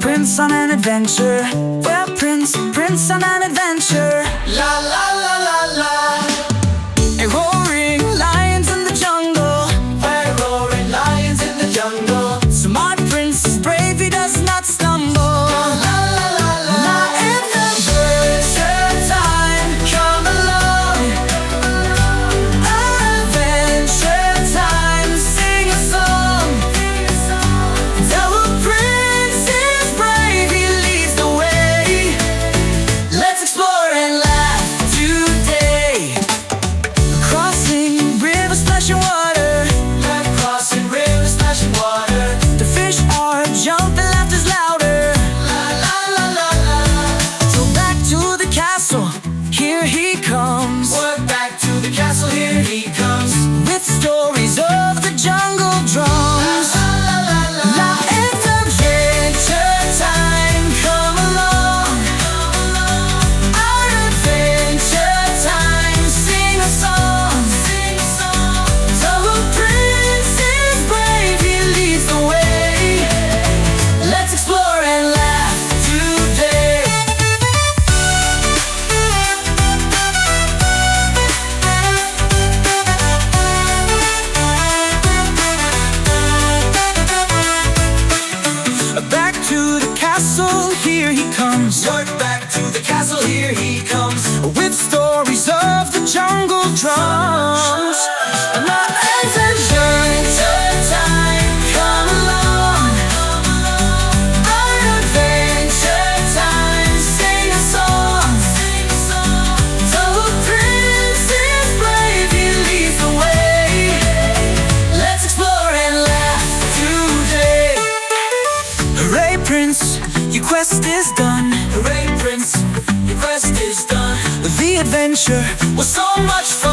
Prince on an adventure. We're Prince on an adventure. La la la la la. A roaring lions in the jungle. We're roaring lions in the jungle. So my prince is brave, he does not stumble. La la la la. Now adventure time, come along. Adventure time, sing a song. Our prince is brave, he leads the way. Let's explore and laugh today. Crossing rivers, splashing water. Crossing rivers, splashing water. The fish are jumping, laughter's louder. La la la la la. So back to the castle, here he comes. We're back to the castle, here he comes. With stories of the jungle drums. La la la la. Now it's adventure time, come along. Our adventure time, sing a song. Our prince is brave, he leads the way. Let's explore and laugh today. Back to the castle, here he comes. We're back to the castle, here he comes. With stories of the jungle drums. Now it's adventure time, come along. Our adventure time, sing a song. Our prince is brave, he leads the way. Let's explore and laugh today. Hooray, Prince, your quest is done. Hooray, Prince, your quest is done. The adventure was so much fun.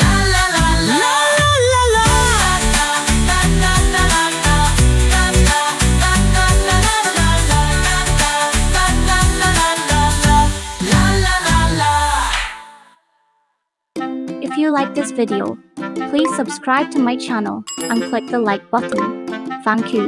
La la la la. La la la la. La la la la la. La la la la la la la la la la la la. If you like this video, please subscribe to my channel and click the like button. Thank you.